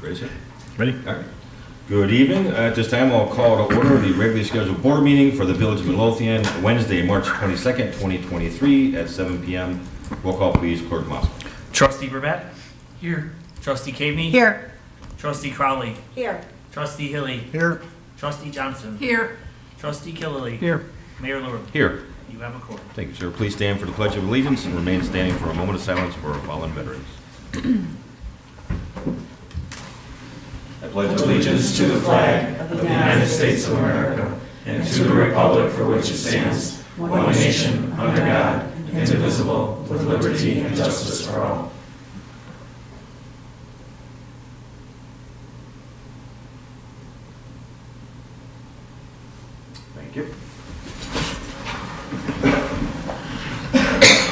Ready, sir? Ready? All right. Good evening. At this time, I'll call to order the regularly scheduled board meeting for the Village of Midlothian, Wednesday, March 22nd, 2023 at 7 p.m. Roll call, please. Clerk Moss. Trustee Burbett? Here. Trustee Caveney? Here. Trustee Crowley? Here. Trustee Hilly? Here. Trustee Johnson? Here. Trustee Killily? Here. Mayor Lord? Here. You have a quorum. Thank you, sir. Please stand for the Pledge of Allegiance and remain standing for a moment of silence for our fallen veterans. I pledge allegiance to the flag of the United States of America and to the republic for which it stands, one nation, under God, indivisible, with liberty and justice for all. Thank you.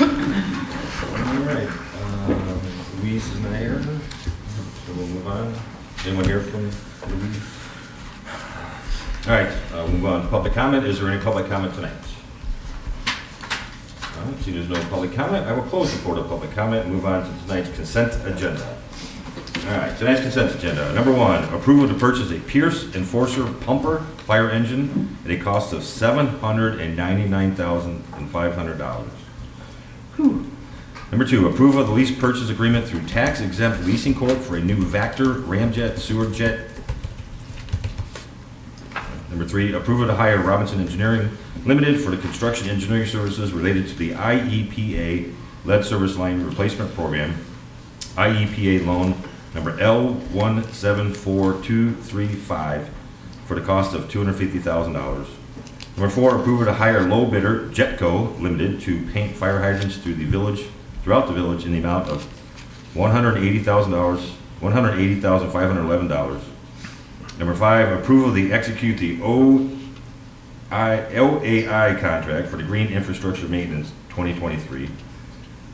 All right. Louise is not here, so we'll move on. Anyone here from Louise? All right, we'll move on to public comment. Is there any public comment tonight? All right, see there's no public comment. I will close the floor to public comment and move on to tonight's consent agenda. All right, tonight's consent agenda. Number one, approval to purchase a Pierce Enforcer pumper fire engine at a cost of $799,500. Number two, approval of the lease purchase agreement through Tax Exempt Leasing Corp. for a new Vector Ramjet sewer jet. Number three, approval to hire Robinson Engineering Limited for the construction engineering services related to the IEPA lead service line replacement program. IEPA loan number L174235 for the cost of $250,000. Number four, approval to hire low bidder Jetco Limited to paint fire hydrants throughout the village in the amount of $180,511. Number five, approval to execute the LAI contract for the Green Infrastructure Maintenance 2023.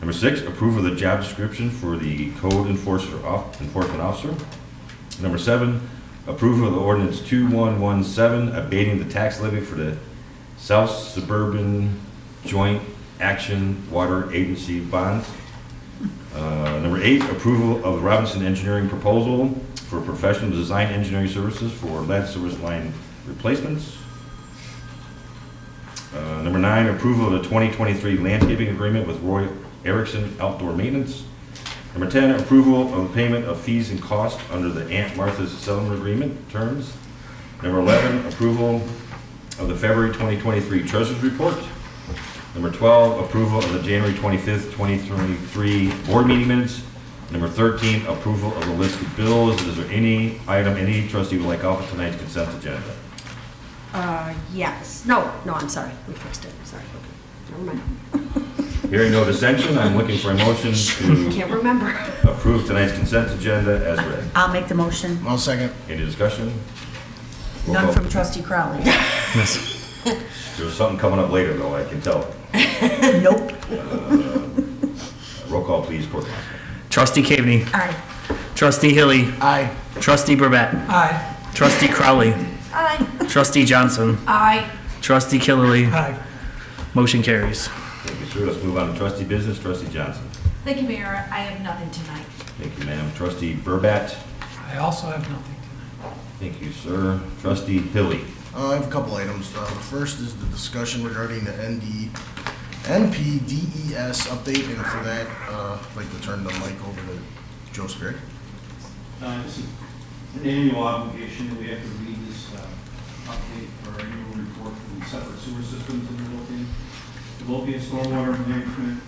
Number six, approval of the job description for the Code Enforcement Officer. Number seven, approval of the ordinance 2117 abating the tax levy for the South Suburban Joint Action Water Agency bonds. Number eight, approval of the Robinson Engineering proposal for professional design engineering services for lead service line replacements. Number nine, approval of the 2023 landscaping agreement with Roy Erickson Outdoor Maintenance. Number 10, approval of the payment of fees and costs under the Aunt Martha's settlement agreement terms. Number 11, approval of the February 2023 Treasurers Report. Number 12, approval of the January 25th, 2023 board meeting minutes. Number 13, approval of the listed bills. Is there any item any trustee would like off of tonight's consent agenda? Yes. No, I'm sorry. We fixed it. Sorry. Never mind. Hearing no dissension, I'm looking for a motion to Can't remember. approve tonight's consent agenda as read. I'll make the motion. I'll second. Any discussion? Roll None call. from trustee Crowley. There's something coming up later, though, I can tell. Nope. Roll call, please, Court Counsel. Trustee Caveney? Aye. Trustee Hilly? Aye. Trustee Burbett? Aye. Trustee Crowley? Aye. Trustee Johnson? Aye. Trustee Killily? Aye. Motion carries. Thank you, sir. Let's move on to trustee business. Trustee Johnson. Thank you, Mayor. I have nothing tonight. Thank you, ma'am. Trustee Burbat. I also have nothing tonight. Thank you, sir. Trustee Hilly. I have a couple items. The first is the discussion regarding the NPDES update, and for that, I'd like to turn the mic over to Joe Spirit. It's an annual obligation that we have to read this update for our annual report for the separate sewer systems in Midlothian. The Midlothian Stormwater Management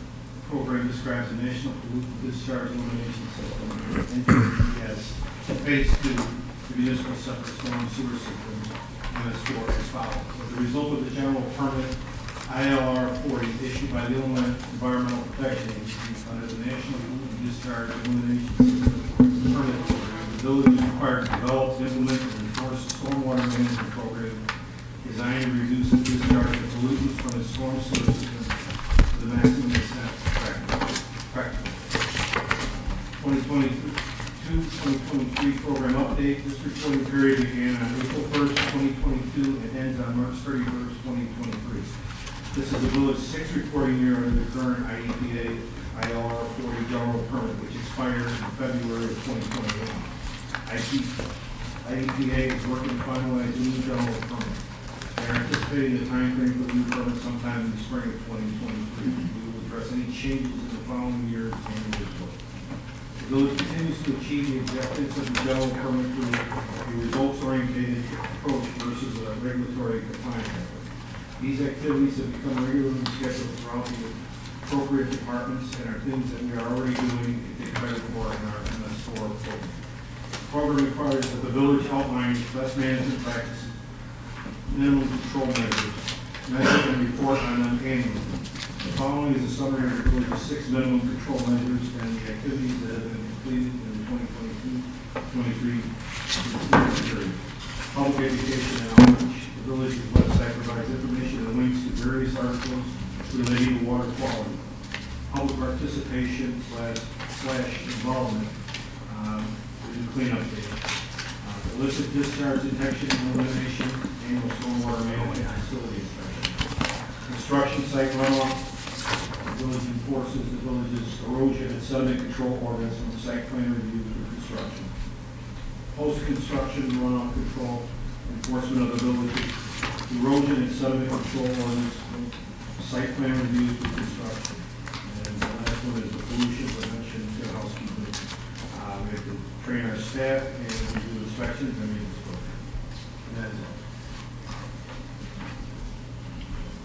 Program describes a national pollutant discharge elimination system, NPDES, phase 2, the municipal separate storm sewer systems, MS4 as follows. As a result of the general permit ILR 40 issued by the Illinois Environmental Protection Agency under the National Pollutant Discharge Elimination System Permit Program, the village is required to develop, implement, and enforce a stormwater management program designed to reduce the discharge of pollutants from its storm sewer system to the maximum extent practical. 2022-2023 program update. This reporting period began on April 1st, 2022 and ends on March 31st, 2023. This is the village's sixth reporting year under the current IEPA ILR 40 general permit, which expired in February of 2021. IDPA is working to finalize a new general permit. They're anticipating the timeframe for the new permit sometime in the spring of 2023. We will address any changes in the following year's annual report. The village continues to achieve the objectives of the general permit through a results-oriented approach versus a regulatory compliance effort. These activities have become regularly scheduled throughout the appropriate departments and are things that we are already doing and take credit for in our MS4 program. The program requires that the village outlines best management practices, minimum control measures, measure and report on them annually. The following is a summary of the village's 6 minimum control measures and the activities that have been completed in the 2022-23 period. Public education and outreach. The village's website provides information and links to various articles relating to water quality. Public participation slash involvement in the cleanup day. Illicit discharge detection and elimination, annual stormwater management facility inspection. Construction site runoff. The village enforces the village's erosion and sediment control ordinance and site plan review for construction. Post-construction runoff control, enforcement of the village's erosion and sediment control ordinance, site plan review for construction. And the last one is the pollution prevention and housekeeping. We have to train our staff and we do inspections and maintenance program. And that's it.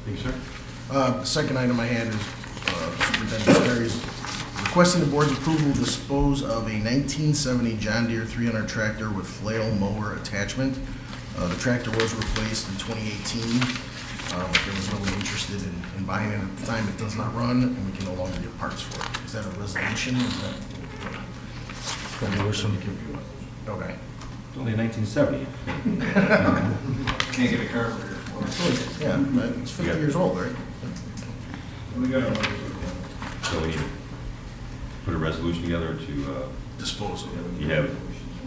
Thank you, sir. The second item I had is Superintendent Sperry's requesting the board's approval to dispose of a 1970 John Deere 300 tractor with flail mower attachment. The tractor was replaced in 2018. There was nobody interested in buying it at the time. It does not run, and we can no longer get parts for it. Is that a resolution? Is that? Resolution. Okay. It's only 1970. Can't get a carburetor for it. Yeah, it's 50 years old, right? We got a So we need to put a resolution together to, Dispose of it. you have,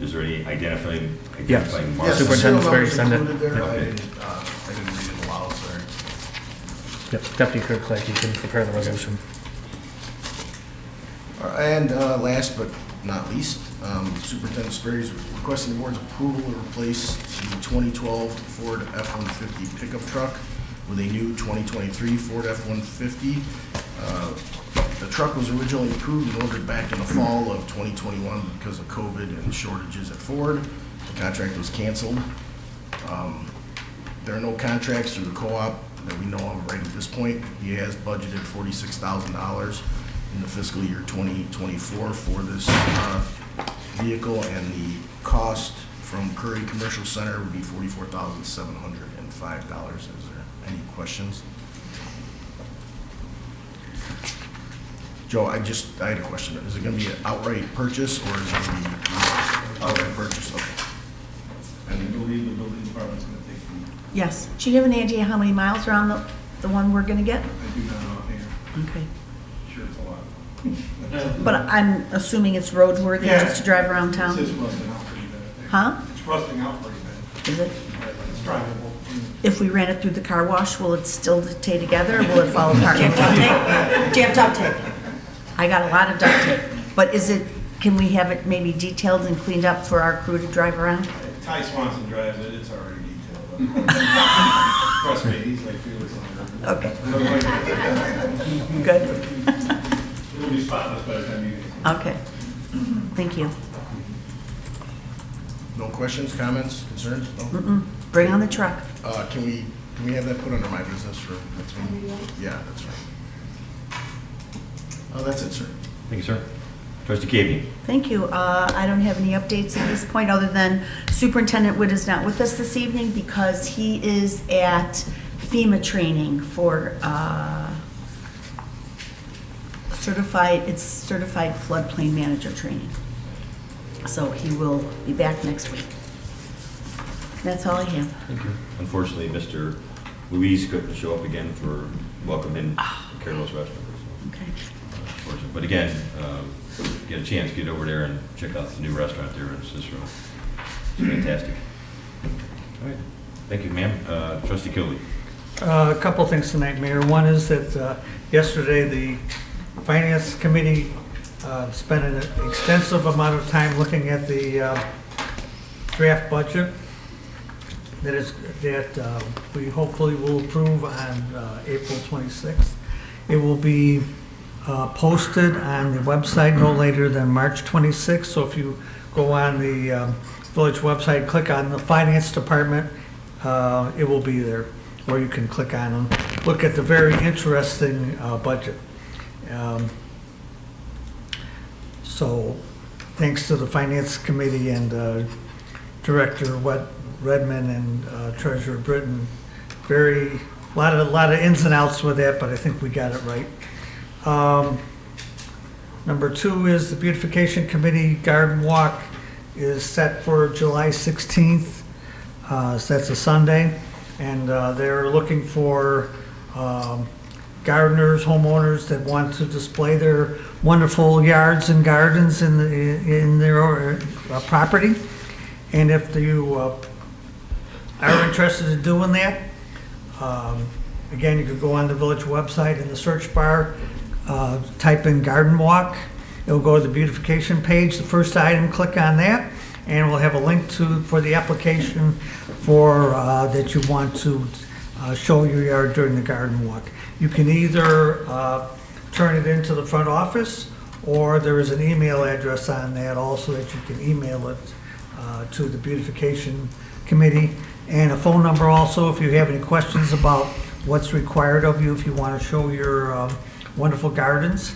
is there any identifying Yes. marks? Yes, the Superintendent serial Sperry number's send it. included there. Okay. I didn't read it aloud, sorry. Yep, Deputy Clerk, like you can prepare the resolution. And last but not least, Superintendent Sperry is requesting the board's approval to replace the 2012 Ford F-150 pickup truck with a new 2023 Ford F-150. The truck was originally approved and ordered back in the fall of 2021 because of COVID and shortages at Ford. The contract was canceled. There are no contracts through the co-op that we know of right at this point. He has budgeted $46,000 in the fiscal year 2024 for this vehicle, and the cost from Curry Commercial Center would be $44,705. Is there any questions? Joe, I had a question. Is it going to be an outright purchase, or is it going to be outright purchase? Okay. I believe the building department's going to take the, Yes. Do you have any idea how many miles are on the one we're gonna get? I do not know offhand. Okay. Sure, it's a lot. But I'm assuming it's roadworthy just to drive around town? It's just rusting out pretty bad. Huh? It's rusting out pretty bad. Is it? It's drivable. If we ran it through the car wash, will it still stay together, or will it fall apart? Do you have duct tape? Do you have duct tape? I got a lot of duct tape, but can we have it maybe detailed and cleaned up for our crew to drive around? Ty Swanson drives it, it's already detailed. Trust me, he's like Felix on Okay, good, It'll be spotless by the time you get it. okay. Thank you. No questions, comments, concerns? No? Bring on the truck. Can we have that put under my business for next meeting? Yeah, that's right. Oh, that's it, sir. Thank you, sir. Trustee Cavey. Thank you. I don't have any updates at this point, other than Superintendent Wood is not with us this evening because he is at FEMA training for certified floodplain manager training. So he will be back next week. That's all I have. Thank you. Unfortunately, Mr. Louise couldn't show up again for welcome in Carol's restaurant. Okay. Unfortunate. But again, get a chance, get over there and check out the new restaurant there in Cicero. It's fantastic. All right. Thank you, ma'am. Trustee Kilby. A couple things tonight, Mayor. One is that yesterday the Finance Committee spent an extensive amount of time looking at the draft budget that we hopefully will approve on April 26th. It will be posted on the website no later than March 26th. So if you go on the village website, click on the finance department, it will be there, or you can click on them. Look at the very interesting budget. So thanks to the finance committee and Director Redmond and Treasurer Britton, a lot of ins and outs with that, but I think we got it right. Number 2 is the beautification committee garden walk is set for July 16th. So that's a Sunday, and they're looking for gardeners, homeowners that want to display their wonderful yards and gardens in their property. And if you are interested in doing that, again, you could go on the village website in the search bar, type in garden walk. It'll go to the beautification page. The first item, click on that, and we'll have a link for the application for that you want to show your yard during the garden walk. You can either turn it into the front office, or there is an email address on that also that you can email it to the beautification committee, and a phone number also if you have any questions about what's required of you if you want to show your wonderful gardens.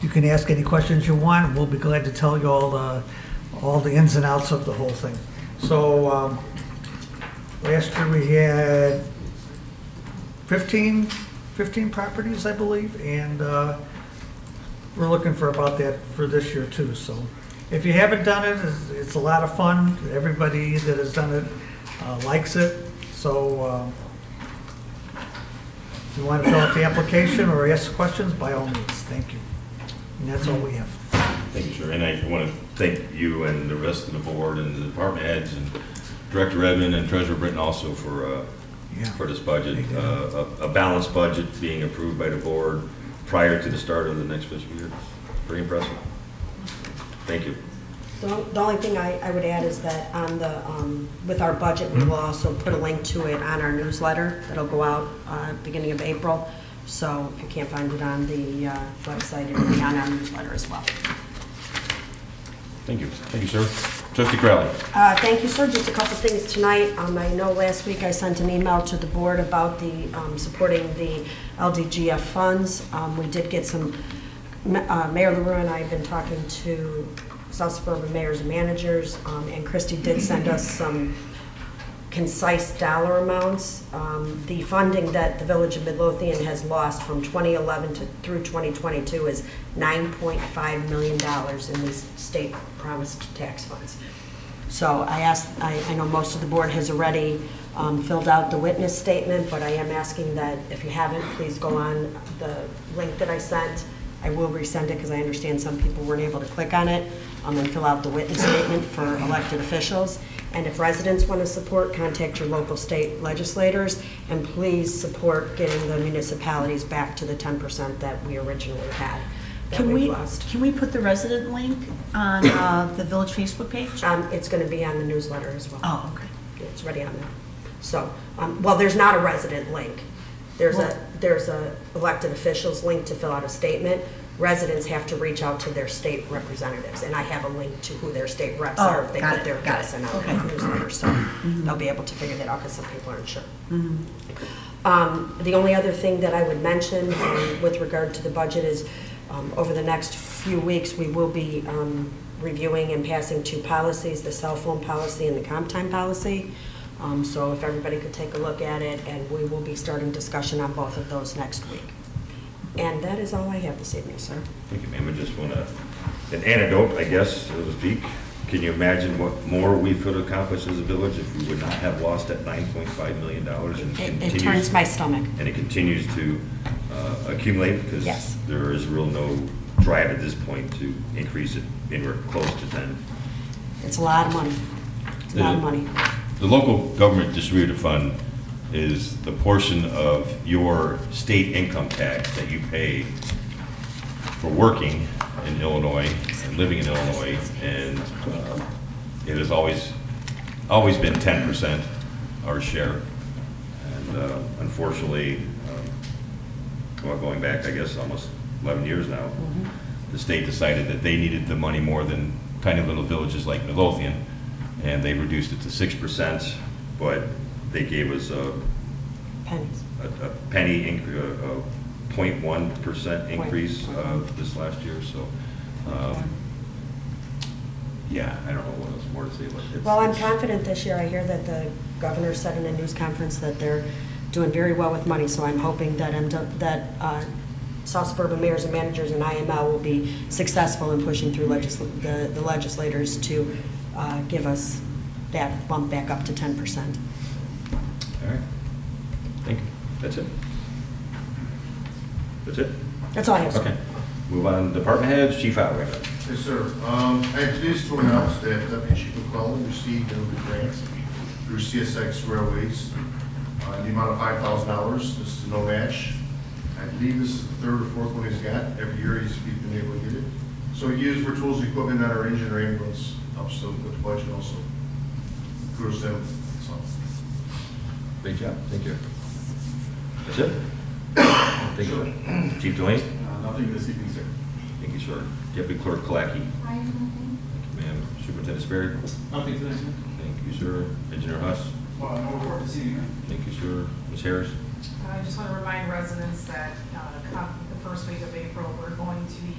You can ask any questions you want, and we'll be glad to tell you all the ins and outs of the whole thing. So last year we had 15 properties, I believe, and we're looking for about that for this year too. So if you haven't done it, it's a lot of fun. Everybody that has done it likes it. So if you want to fill out the application or ask questions, by all means, thank you. And that's all we have. Thank you, sir. And I want to thank you and the rest of the board and the department heads and Director Redmond and Treasurer Britton also for this budget. A balanced budget being approved by the board prior to the start of the next fiscal year. Pretty impressive. Thank you. The only thing I would add is that on the, with our budget, we will also put a link to it on our newsletter that'll go out beginning of April. So if you can't find it on the website, it'll be on our newsletter as well. Thank you. Thank you, sir. Trustee Crowley. Thank you, sir. Just a couple things tonight. I know last week I sent an email to the board about the supporting the LDGF funds. We did get some, Mayor LaRue and I have been talking to South Suburban mayors and managers, and Christy did send us some concise dollar amounts. The funding that the Village of Midlothian has lost from 2011 through 2022 is $9.5 million in these state promised tax funds. So I know most of the board has already filled out the witness statement, but I am asking that if you haven't, please go on the link that I sent. I will resend it because I understand some people weren't able to click on it, and fill out the witness statement for elected officials. And if residents want to support, contact your local state legislators, and please support getting the municipalities back to the 10% that we originally had. Can we put the resident link on the village Facebook page? It's going to be on the newsletter as well. Oh, okay. It's ready on there. So, well, there's not a resident link. There's a elected officials link to fill out a statement. Residents have to reach out to their state representatives, and I have a link to who their state reps are if they put their address in our newsletter, so they'll be able to figure that out because some people aren't sure. The only other thing that I would mention with regard to the budget is over the next few weeks we will be reviewing and passing 2 policies, the cell phone policy and the comp time policy. So if everybody could take a look at it, and we will be starting discussion on both of those next week. And that is all I have this evening, sir. Thank you, ma'am. I just want an anecdote, I guess, so to speak. Can you imagine what more we could accomplish as a village if we would not have lost that $9.5 million? And It turns my stomach. And it continues to accumulate because Yes. there is real no drive at this point to increase it anywhere close to 10. It's a lot of money. It's a lot of money. The local government distributive fund is the portion of your state income tax that you pay for working in Illinois, and living in Illinois, and it has always been 10% our share. And unfortunately, well, going back, I guess, almost 11 years now, the state decided that they needed the money more than tiny little villages like Midlothian, and they reduced it to 6%, but they gave us Pennies. a penny, a 0.1% increase this last year, so, yeah, I don't know what else more to say about it. Well, I'm confident this year. I hear that the governor said in a news conference that they're doing very well with money, so I'm hoping that South Suburban mayors and managers and IML will be successful in pushing through the legislators to give us that bump back up to 10%. All right, thank you, that's it. That's it? That's all I have, sir. Okay, move on, department heads, chief highway. Yes, sir. I am pleased to announce that Deputy Chief McClellan received a grant through CSX Railways in the amount of $5,000. This is no match. I believe this is the third or fourth one he's got. Every year he's been able to get it. So he used for tools and equipment on our engine or ambulance, helps them with the budget also. Kudos to them. So, Great job, thank you. That's it? Thank you. Chief Delaney? nothing this evening, sir. Thank you, sir. Deputy Clerk Kalaki? I have nothing. Ma'am, Superintendent Sperry? Nothing today, sir. Thank you, sir. Engineer Huss? Well, no report this evening. Thank you, sir. Ms. Harris? I just want to remind residents that the first week of April, we're going to be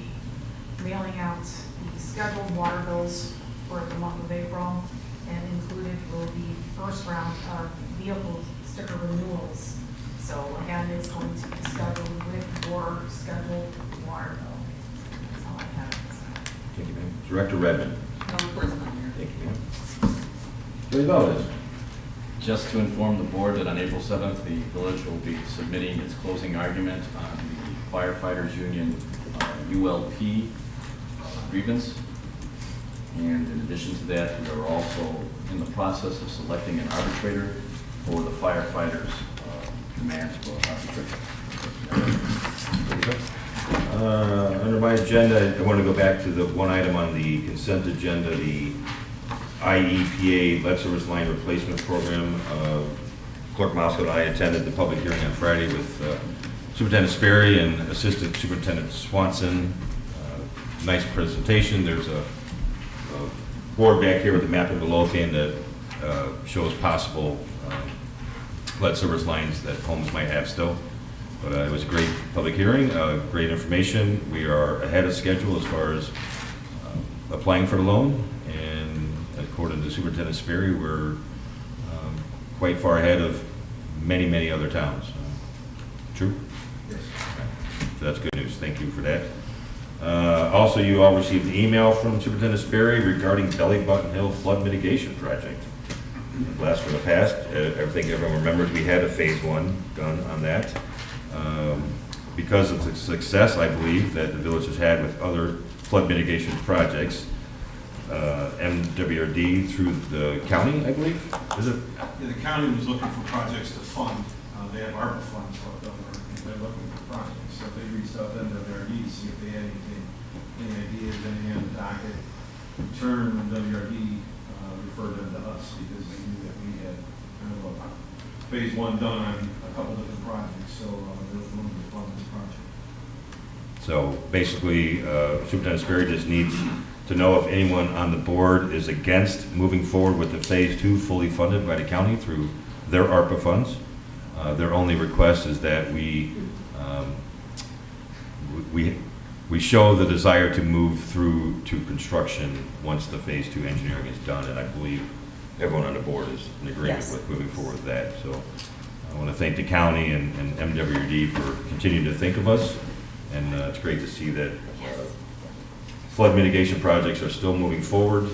mailing out the scheduled water bills for the month of April, and included will be first round of vehicle sticker renewals. So again, it's going to be scheduled with your scheduled water bill. That's all I have. Thank you, ma'am. Director Redmond? No reports on here. Thank you, ma'am. Joey Valdez? Just to inform the board that on April 7th, the village will be submitting its closing argument on the firefighters union ULP grievance. And in addition to that, we are also in the process of selecting an arbitrator for the firefighters demands for arbitration. Under my agenda, I want to go back to the one item on the consent agenda, the IEPA lead service line replacement program. Clerk Moscow and I attended the public hearing on Friday with Superintendent Sperry and Assistant Superintendent Swanson. Nice presentation. There's a board back here with the map of Midlothian that shows possible lead service lines that homes might have still. But it was a great public hearing, great information. We are ahead of schedule as far as applying for the loan, and according to Superintendent Sperry, we're quite far ahead of many, many other towns. True? yes. So that's good news. Thank you for that. Also, you all received an email from Superintendent Sperry regarding Belly Button Hill flood mitigation project. Blast from the past. I think everyone remembers we had a phase 1 done on that. Because of the success, I believe, that the village has had with other flood mitigation projects, MWRD through the county, I believe, is it? Yeah, the county was looking for projects to fund. They have ARPA funds left over, and they're looking for projects. So they reached out to MWRD to see if they had anything, any ideas, anything on the docket. In turn, WRD referred them to us because they knew that we had kind of a phase 1 done on a couple different projects. So they were willing to fund this project. So basically, Superintendent Sperry just needs to know if anyone on the board is against moving forward with the phase 2 fully funded by the county through their ARPA funds. Their only request is that we show the desire to move through to construction once the phase 2 engineering is done, and I believe everyone on the board is in agreement Yes. with moving forward with that. So I want to thank the county and MWD for continuing to think of us, and it's great to see that flood mitigation projects are still moving forward,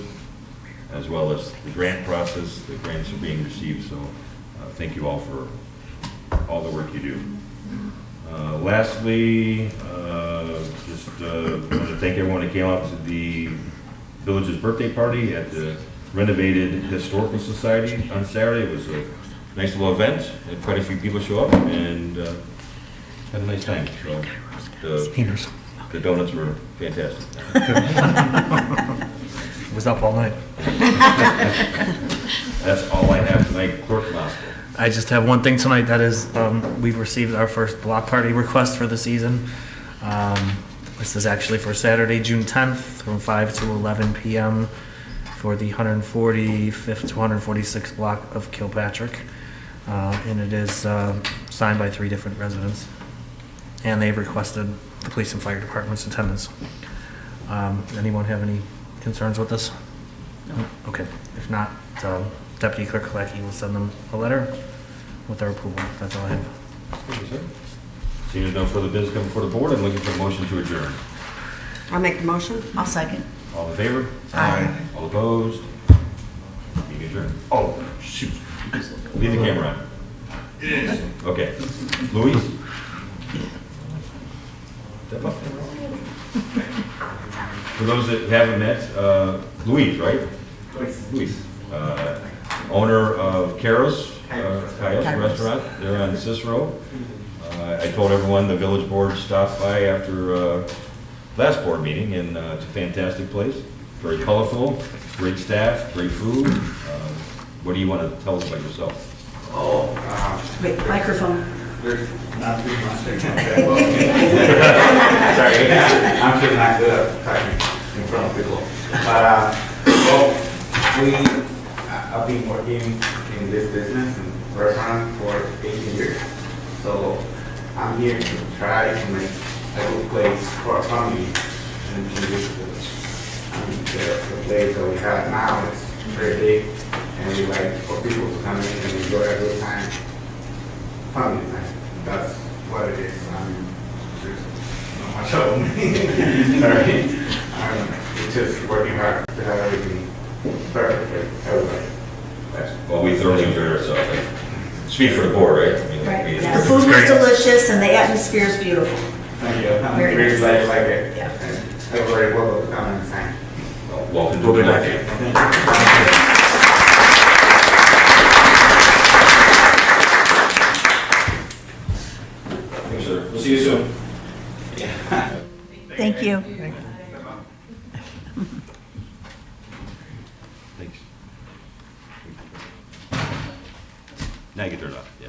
as well as the grant process. The grants are being received, so thank you all for all the work you do. Lastly, just want to thank everyone that came out to the village's birthday party at the renovated Historical Society on Saturday. It was a nice little event. Had quite a few people show up and had a nice time. So The donuts were fantastic. Was up all night. That's all I have tonight. Clerk Mosco. I just have one thing tonight, that is, we've received our first block party request for the season. This is actually for Saturday, June 10th, from 5 to 11 p.m. for the 145th to 146th block of Kilpatrick. And it is signed by 3 different residents. And they've requested the police and fire department's attendance. Anyone have any concerns with this? No. Okay. If not, Deputy Clerk Kalaki will send them a letter with our approval. That's all I have. Thank you, sir. Seeing as no further business coming before the board, I'm looking for a motion to adjourn. I'll make the motion. I'll second. All in favor? Aye. All opposed? Meeting adjourned. Oh, shoot. Leave the camera on. Okay. Louise? Step up. For those that haven't met, Louise, right? Louise. Owner of Kairos Restaurant. They're on Cicero. I told everyone the village board stopped by after last board meeting, and it's a fantastic place. Very colorful, great staff, great food. What do you want to tell us about yourself? Wait, microphone. There's not too much I can say. Sorry, I'm still not good at talking in front of people. But, I've been working in this business and restaurant for 18 years. So I'm here to try to make a good place for a family and to live with. The place that we have now is very big, and we like for people to come in and enjoy a good time. Family time. That's what it is. There's not much of me. Sorry. It's just working hard to have everything perfect for everybody. Well, we thoroughly enjoyed ourselves. Speak for the board, right? I mean, Right. The food was delicious and the atmosphere is beautiful. Thank you. I'm Very really nice. glad you like it. Yeah. And everybody welcome to come and sign. Welcome to We'll be the back. night. Thank you. Thank you, sir. We'll see you soon. Thank you. Thanks. Now you can turn it off, yeah.